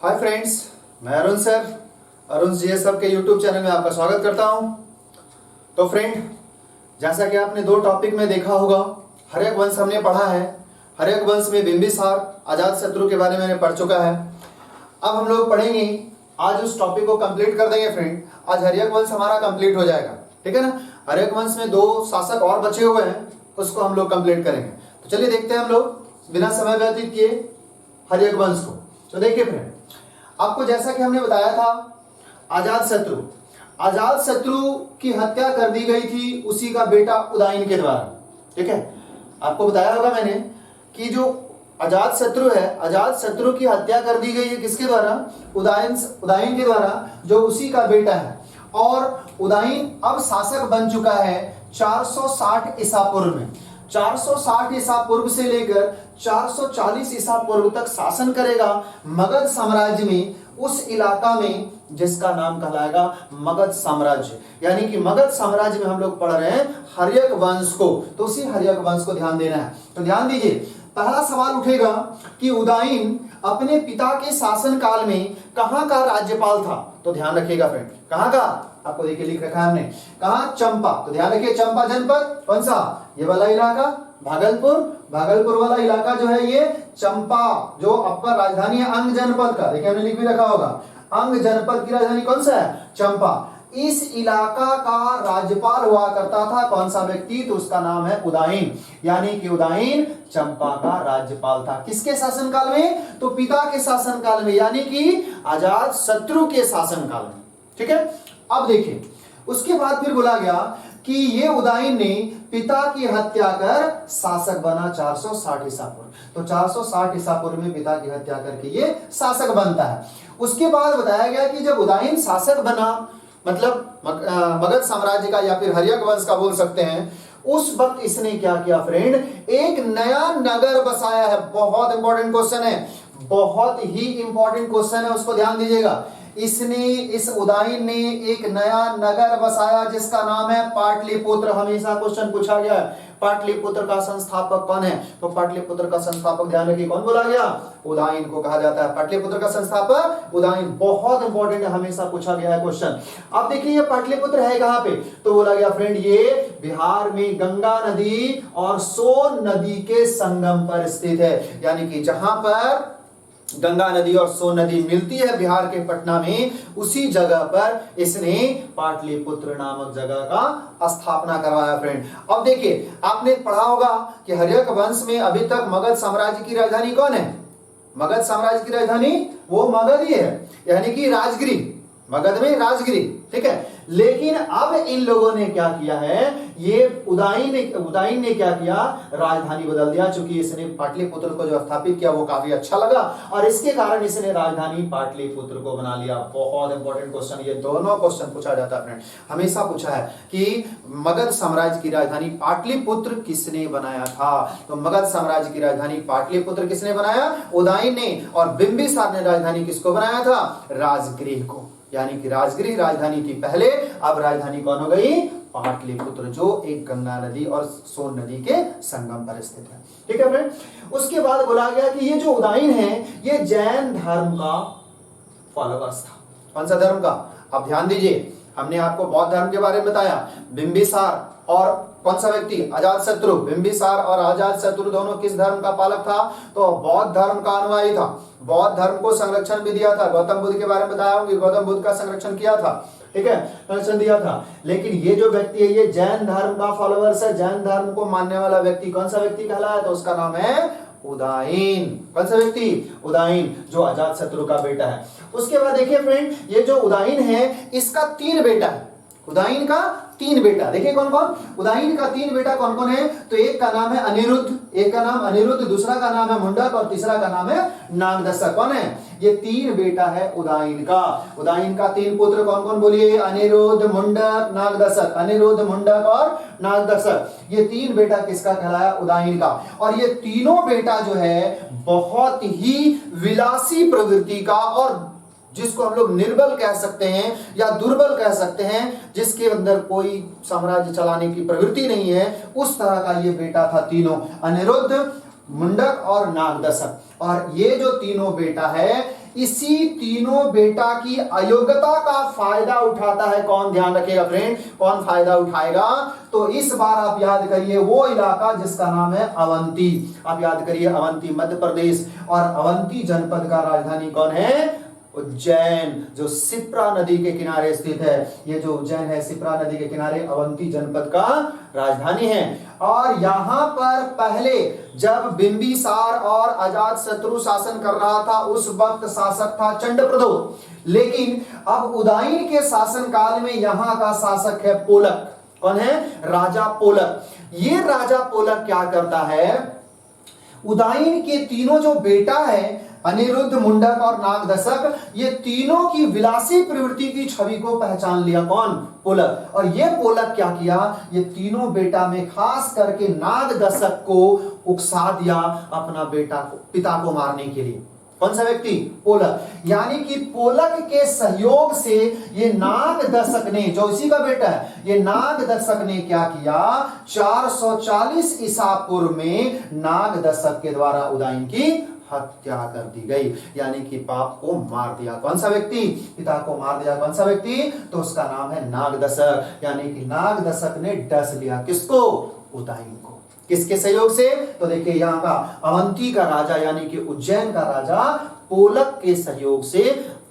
Hi friends, मैं Arun sir, Arun GS सब के यूट्यूब चैनल में आपका स्वागत करता हूं। तो फ्रेंड, जैसा कि आपने दो टॉपिक में देखा होगा, हर्यक वंश हमने पढ़ा है। हर्यक वंश में बिंबिसार अजातशत्रु के बारे में मैंने पढ़ चुका है। अब हम लोग पढ़ेंगे, आज उस टॉपिक को कंप्लीट कर देंगे फ्रेंड। आज हर्यक वंश हमारा कंप्लीट हो जाएगा, ठीक है ना। हर्यक वंश में दो शासक और बचे हुए हैं, उसको हम लोग कंप्लीट करेंगे। तो चलिए देखते हैं हम लोग बिना समय व्यतीत किए हर्यक वंश को। तो देखिए फ्रेंड, आपको जैसा कि हमने बताया था, अजातशत्रु की हत्या कर दी गई थी उसी का बेटा उदयन के द्वारा, ठीक है। आपको बताया होगा मैंने कि जो अजातशत्रु है, अजातशत्रु की हत्या कर दी गई है किसके द्वारा? उदयन के द्वारा, जो उसी का बेटा है। और उदयन अब शासक बन चुका है 460 ईसा पूर्व में। 460 ईसा पूर्व से लेकर 440 ईसा पूर्व तक शासन करेगा मगध साम्राज्य में, उस इलाका में जिसका नाम कहलाएगा मगध साम्राज्य। यानी कि मगध साम्राज्य में हम लोग पढ़ रहे हैं हर्यक वंश को, तो उसी हर्यक वंश को ध्यान देना है। तो ध्यान दीजिए, पहला सवाल उठेगा कि उदयन अपने पिता के शासन काल में कहां का राज्यपाल था। तो ध्यान रखिएगा फ्रेंड, कहां का? आपको देखिए लिख रखा है हमने, कहां? चंपा। तो ध्यान रखिए, चंपा जनपद कौन सा? ये वाला इलाका भागलपुर। भागलपुर वाला इलाका जो है ये चंपा, जो अपर राजधानी है अंग जनपद का। देखिए हमने लिख भी रखा होगा, अंग जनपद की राजधानी कौन सा है? चंपा। इस इलाका का राज्यपाल हुआ करता था कौन सा व्यक्ति? तो उसका नाम है उदयन। यानी कि उदयन चंपा का राज्यपाल था। किसके शासनकाल में? तो पिता के शासनकाल में, यानी कि अजातशत्रु के शासनकाल में, ठीक है। अब देखिए, उसके बाद फिर बोला गया कि ये उदयन ने पिता की हत्या कर शासक बना 460 ईसा पूर्व। तो 460 ईसा पूर्व में पिता की हत्या करके ये शासक बनता है। उसके बाद बताया गया कि जब उदयन शासक बना, मतलब मगध साम्राज्य का या फिर हर्यक वंश का बोल सकते हैं, उस वक्त इसने क्या किया फ्रेंड? एक नया नगर बसाया है। बहुत इंपॉर्टेंट क्वेश्चन है, बहुत ही इंपॉर्टेंट क्वेश्चन है, उसको ध्यान दीजिएगा। इस उदयन ने एक नया नगर बसाया जिसका नाम है पाटलिपुत्र। हमेशा क्वेश्चन पूछा गया है, पाटलिपुत्र का संस्थापक कौन है? तो पाटलिपुत्र का संस्थापक ध्यान रखिए कौन बोला गया? उदयन को कहा जाता है। पाटलिपुत्र का संस्थापक उदयन, बहुत इंपॉर्टेंट है, हमेशा पूछा गया है क्वेश्चन। अब देखिए ये पाटलिपुत्र है कहां पे? तो बोला गया फ्रेंड ये बिहार में गंगा नदी और सोन नदी के संगम पर स्थित है। यानी कि जहां पर गंगा नदी और सोन नदी मिलती है बिहार के पटना में, उसी जगह पर इसने पाटलिपुत्र नामक जगह का स्थापना करवाया फ्रेंड। अब देखिए, आपने पढ़ा होगा कि हर्यक वंश में अभी तक मगध साम्राज्य की राजधानी कौन है? मगध साम्राज्य की राजधानी वो मगध ही है, यानी कि राजगिरी। मगध में राजगिरी, ठीक है। लेकिन अब इन लोगों ने क्या किया है? ये उदयन ने क्या किया? राजधानी बदल दिया। चूंकि इसने पाटलिपुत्र को जो स्थापित किया वो काफी अच्छा लगा और इसके कारण इसने राजधानी पाटलिपुत्र को बना लिया। बहुत इंपॉर्टेंट क्वेश्चन, ये दोनों क्वेश्चन पूछा जाता है फ्रेंड, हमेशा पूछा है कि मगध साम्राज्य की राजधानी पाटलिपुत्र किसने बनाया था? तो मगध साम्राज्य की राजधानी पाटलिपुत्र किसने बनाया? उदयन ने। और बिंबिसार ने राजधानी किसको बनाया था? राजगृह को। यानी कि राजगृह राजधानी थी पहले, अब राजधानी कौन हो गई? पाटलिपुत्र, जो एक गंगा नदी और सोन नदी के संगम पर स्थित है, ठीक है फ्रेंड। उसके बाद बोला गया कि ये जो उदयन है ये जैन धर्म का फॉलोअर्स था। कौन सा धर्म का? अब ध्यान दीजिए, हमने आपको बौद्ध धर्म के बारे में बताया। बिंबिसार और कौन सा व्यक्ति? अजातशत्रु। बिंबिसार और अजातशत्रु दोनों किस धर्म का पालक था? तो बौद्ध धर्म का अनुयायी था। बौद्ध धर्म को संरक्षण भी दिया था। गौतम बुद्ध के बारे में बताया हूं कि गौतम बुद्ध का संरक्षण किया था, ठीक है, संरक्षण दिया था। लेकिन ये जो व्यक्ति है ये जैन धर्म का फॉलोअर्स है। जैन धर्म को मानने वाला व्यक्ति कौन सा व्यक्ति कहलाया? तो उसका नाम है उदयन। कौन सा व्यक्ति? उदयन, जो अजातशत्रु का बेटा है। उसके बाद देखिए फ्रेंड, ये जो उदयन है इसका 3 बेटा है। उदयन का 3 बेटा, देखिए कौन कौन? उदयन का 3 बेटा कौन कौन है? तो एक का नाम है अनिरुद्ध, एक का नाम अनिरुद्ध, दूसरा का नाम है मुंडक और तीसरा का नाम है नागदशक। कौन है? ये 3 बेटा है उदयन का। उदयन का 3 पुत्र कौन कौन बोलिए? अनिरुद्ध, मुंडक, नागदशक। अनिरुद्ध, मुंडक और नागदशक, ये 3 बेटा किसका कहलाया? उदयन का। और ये तीनों बेटा जो है बहुत ही विलासी प्रवृत्ति का, और जिसको हम लोग निर्बल कह सकते हैं या दुर्बल कह सकते हैं, जिसके अंदर कोई साम्राज्य चलाने की प्रवृत्ति नहीं है, उस तरह का ये बेटा था तीनों, अनिरुद्ध, मुंडक और नागदशक। और ये जो तीनों बेटा है इसी तीनों बेटा की अयोग्यता का फायदा उठाता है कौन? ध्यान रखिएगा फ्रेंड, कौन फायदा उठाएगा? तो इस बार आप याद करिए वो इलाका जिसका नाम है अवंती। आप याद करिए अवंती मध्य प्रदेश, और अवंती जनपद का राजधानी कौन है? उज्जैन, जो शिप्रा नदी के किनारे स्थित है। ये जो उज्जैन है शिप्रा नदी के किनारे अवंती जनपद का राजधानी है। और यहां पर पहले जब बिंबिसार और अजातशत्रु शासन कर रहा था उस वक्त शासक था चंडप्रद्योत, लेकिन अब उदयन के शासन काल में यहां का शासक है पोलक। कौन है? राजा पोलक। ये राजा पोलक क्या करता है? उदयन के तीनों जो बेटा है अनिरुद्ध, मुंडक और नागदशक, ये तीनों की विलासी प्रवृत्ति की छवि को पहचान लिया। कौन? पोलक। और ये पोलक क्या किया? ये तीनों बेटा में खास करके नागदशक को उकसा दिया अपना बेटा को, पिता को मारने के लिए। कौन सा व्यक्ति? पोलक। यानी कि पोलक के सहयोग से ये नागदशक ने, जो इसी का बेटा है, ये नागदशक ने क्या किया? 440 ईसा पूर्व में नागदशक के द्वारा उदयन की हत्या कर दी गई, यानी कि बाप को मार दिया। कौन सा व्यक्ति? पिता को मार दिया। कौन सा व्यक्ति? तो उसका नाम है नागदशक। यानी कि नागदशक ने डस लिया किसको? उदयन को। किसके सहयोग से? तो देखिए यहाँ का अवंती का राजा यानी कि उज्जैन का राजा पोलक के सहयोग से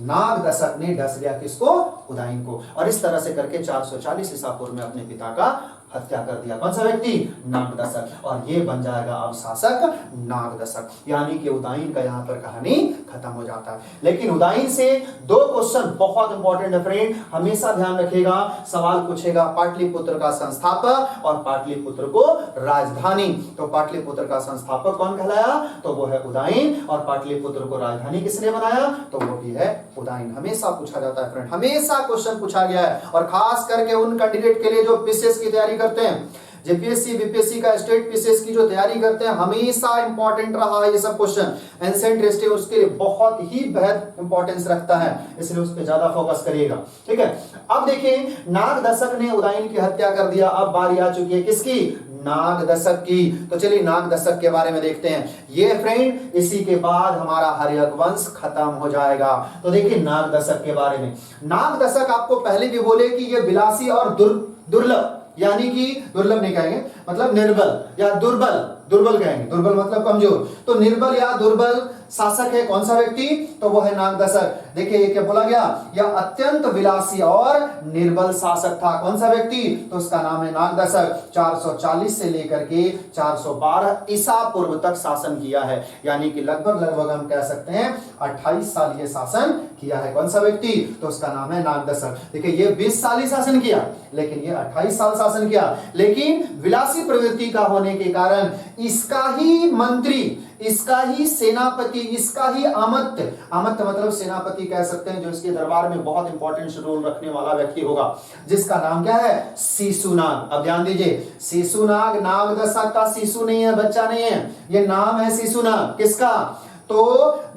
नागदशक ने डस लिया किसको? उदयन को। और इस तरह से करके 440 ईसा पूर्व में अपने पिता का हत्या कर दिया। कौन सा व्यक्ति? नागदशक। और ये बन जाएगा अब शासक नागदशक, यानी कि उदयन का यहां पर कहानी खत्म हो जाता है। लेकिन उदयन से दो क्वेश्चन बहुत इंपॉर्टेंट है फ्रेंड, हमेशा ध्यान रखिएगा। सवाल पूछेगा पाटलिपुत्र का संस्थापक और पाटलिपुत्र को राजधानी। तो पाटलिपुत्र का संस्थापक कौन कहलाया? तो वो है उदयन। और पाटलिपुत्र को राजधानी किसने बनाया? तो वो भी है उदयन। हमेशा पूछा जाता है फ्रेंड, हमेशा क्वेश्चन पूछा गया है। और खास करके उन कैंडिडेट के लिए जो पीसीएस की तैयारी करते हैं, जेपीएससी बीपीएससी का स्टेट पीसीएस की जो तैयारी करते हैं, हमेशा इंपॉर्टेंट रहा है ये सब क्वेश्चन। एंसेंट हिस्ट्री उसके लिए बहुत ही बेहद इंपॉर्टेंस रखता है, इसलिए उस पर ज्यादा फोकस करिएगा। ठीक है, अब देखिए नागदशक ने उदयन की हत्या कर दिया। अब बारी आ चुकी है किसकी? नागदशक की। तो चलिए नागदशक के बारे में देखते हैं। ये फ्रेंड इसी के बाद हमारा हर्यक वंश खत्म हो जाएगा। तो देखिए नागदशक के बारे में, नागदशक आपको पहले भी बोले कि ये विलासी और दुर्लभ, यानी कि दुर्लभ नहीं कहेंगे, मतलब निर्बल या दुर्बल, दुर्बल कहेंगे, दुर्बल मतलब कमजोर। तो निर्बल या दुर्बल शासक है कौन सा व्यक्ति? तो वो है नागदशक। देखिए ये क्या बोला गया? यह अत्यंत विलासी और निर्बल शासक था। कौन सा व्यक्ति? तो उसका नाम है नागदशक। 440 से लेकर के 412 ईसा पूर्व तक शासन किया है, यानी कि लगभग हम कह सकते हैं 28 साल ये शासन किया है। कौन सा व्यक्ति? तो उसका नाम है नागदशक। देखिए ये 20 साल ही शासन किया, लेकिन ये 28 साल शासन किया। लेकिन विलासी प्रवृत्ति का होने के कारण इसका ही मंत्री, इसका ही सेनापति, इसका ही अमात्य, अमात्य मतलब सेनापति कह सकते हैं, जो इसके दरबार में बहुत इंपॉर्टेंट रोल रखने वाला व्यक्ति होगा, जिसका नाम क्या है? शिशुनाग। अब ध्यान दीजिए, शिशुनाग नागदशक का शिशु नहीं है, बच्चा नहीं है, ये नाम है शिशुनाग। किसका? तो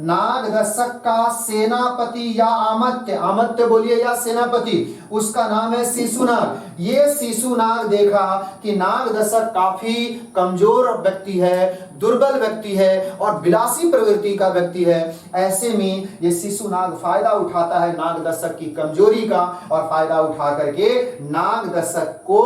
नागदशक का सेनापति या अमात्य, अमात्य बोलिए या सेनापति, उसका नाम है शिशुनाग। ये शिशुनाग देखा कि नागदशक काफी कमजोर व्यक्ति है, दुर्बल व्यक्ति है और विलासी प्रवृत्ति का व्यक्ति है। ऐसे में ये शिशुनाग फायदा उठाता है नागदशक की कमजोरी का, और फायदा उठा करके नागदशक को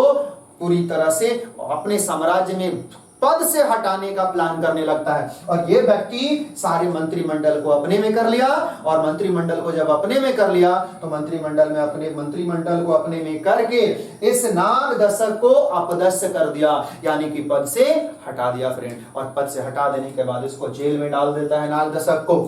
पूरी तरह से अपने साम्राज्य में पद से हटाने का प्लान करने लगता है। और ये व्यक्ति सारे मंत्रिमंडल को अपने में कर लिया, और मंत्रिमंडल को जब अपने में कर लिया तो मंत्रिमंडल को अपने में करके इस नागदशक को अपदस्थ कर दिया, यानी कि पद से हटा दिया फ्रेंड। और पद से हटा देने के बाद इसको जेल में डाल देता है नागदशक को।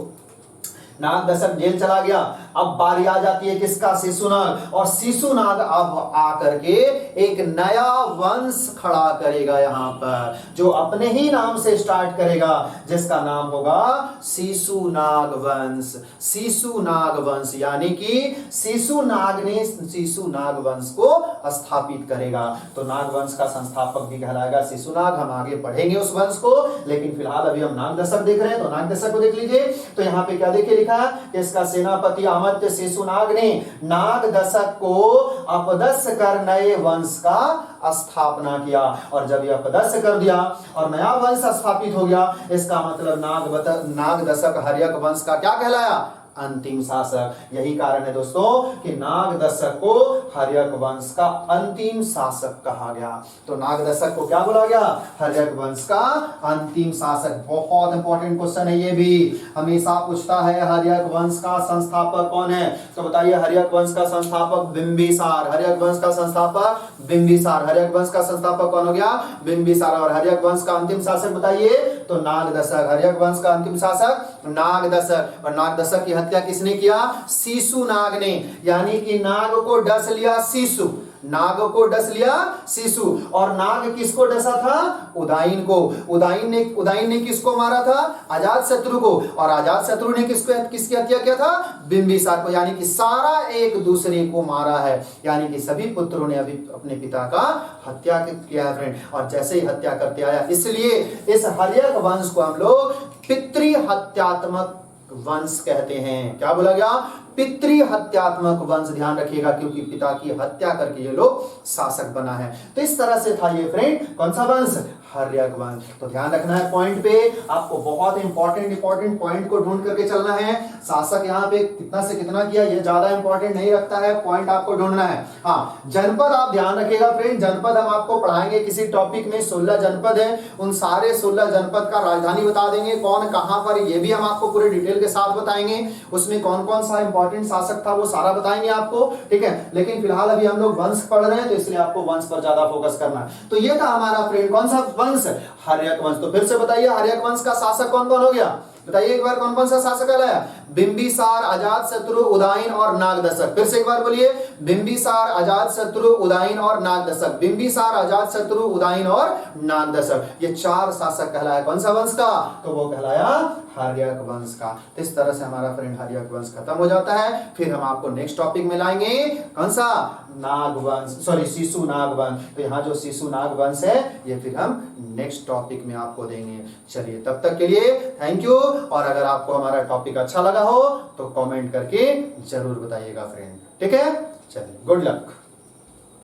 नागदशक जेल चला गया। अब बारी आ जाती है किसका? शिशुनाग। और शिशुनाग अब आकर के एक नया वंश खड़ा करेगा यहाँ पर, जो अपने ही नाम से स्टार्ट करेगा, जिसका नाम होगा शिशुनाग वंश। शिशुनाग वंश, यानी कि शिशुनाग ने शिशुनाग वंश को स्थापित करेगा। तो नागवंश का संस्थापक भी कहलाएगा शिशुनाग। हम आगे पढ़ेंगे उस वंश को, लेकिन फिलहाल अभी हम नागदशक देख रहे हैं। तो नागदशक को देख लीजिए। तो यहाँ पे क्या देखिए लिखा है कि इसका सेनापति अमात्य शिशुनाग ने नागदशक को अपदस्थ कर नए वंश का स्थापना किया। और जब यह अपदस्थ कर दिया और नया वंश स्थापित हो गया, इसका मतलब नागदशक हर्यक वंश का क्या कहलाया? अंतिम शासक। यही कारण है दोस्तों कि नागदशक को हर्यक वंश का अंतिम शासक कहा गया। तो नागदशक को क्या बोला गया? हर्यक वंश का अंतिम शासक। बहुत इंपॉर्टेंट क्वेश्चन है ये भी, हमेशा पूछता है हर्यक वंश का संस्थापक कौन है? तो बताइए, हर्यक वंश का संस्थापक बिंबिसार। हर्यक वंश का संस्थापक बिंबिसार। हर्यक वंश का संस्थापक कौन हो गया? बिंबिसार। और हर्यक वंश का अंतिम शासक बताइए, तो नागदशक। हर्यक वंश का अंतिम शासक नागदशक। और नागदशक की हत्या किसने किया? शिशुनाग ने। यानी कि नाग को डस लिया शिशु, नाग को डस लिया शिशु। और नाग किसको डसा था? उदाइन को। उदाइन ने किसको मारा था? अजातशत्रु को। और अजातशत्रु ने किसकी हत्या किया था? बिंबिसार को। यानी कि सारा एक दूसरे को मारा है, यानी कि सभी पुत्रों ने अभी अपने पिता का हत्या किया है फ्रेंड। और जैसे ही हत्या करते आया, इसलिए इस हर्यक वंश को हम लोग पितृहत्यात्मक वंश कहते हैं। क्या बोला गया? पितृहत्यात्मक वंश। ध्यान रखिएगा, क्योंकि पिता की हत्या करके ये लोग शासक बना है। तो इस तरह से था ये फ्रेंड, कौन सा वंश? हर्यक वंश। तो ध्यान रखना है पॉइंट पे, आपको बहुत इंपॉर्टेंट पॉइंट को ढूंढ करके चलना है। शासक यहाँ पे कितना से कितना किया ये ज्यादा इंपॉर्टेंट नहीं रखता है, पॉइंट आपको ढूंढना है। हाँ, जनपद आप ध्यान रखिएगा फ्रेंड, जनपद हम आपको पढ़ाएंगे किसी टॉपिक में। 16 जनपद है, उन सारे 16 जनपद का राजधानी बता देंगे, कौन कहां पर, ये भी हम आपको पूरे डिटेल के साथ बताएंगे। उसमें कौन कौन सा इंपॉर्टेंट शासक था वो सारा बताएंगे आपको, ठीक है। लेकिन फिलहाल अभी हम लोग वंश पढ़ रहे हैं, तो इसलिए आपको वंश पर ज्यादा फोकस करना है। तो ये था हमारा फ्रेंड कौन सा वंश? हर्यक वंश। तो फिर से बताइए, हर्यक वंश का शासक कौन कौन हो गया? बताइए एक बार, कौन कौन सा शासक कहलाया? बिंबिसार, अजातशत्रु, उदाइन और नागदशक। फिर से एक बार बोलिए, बिंबिसार, अजातशत्रु, उदाइन और नागदशक। बिंबिसार, अजातशत्रु, उदाइन और नागदशक, ये 4 शासक कहलाया कौन सा वंश का? तो वो कहलाया हर्यक वंश का। तो इस तरह से हमारा फ्रेंड हर्यक वंश खत्म हो जाता है। फिर हम आपको नेक्स्ट टॉपिक में लाएंगे, कौन सा? नागवंश, सॉरी शिशुनाग वंश। तो यहाँ जो शिशुनाग वंश है ये फिर हम नेक्स्ट टॉपिक में आपको देंगे। चलिए, तब तक के लिए थैंक यू। और अगर आपको हमारा टॉपिक अच्छा लगा हो तो कमेंट करके जरूर बताइएगा फ्रेंड, ठीक है। चलिए, गुड लक।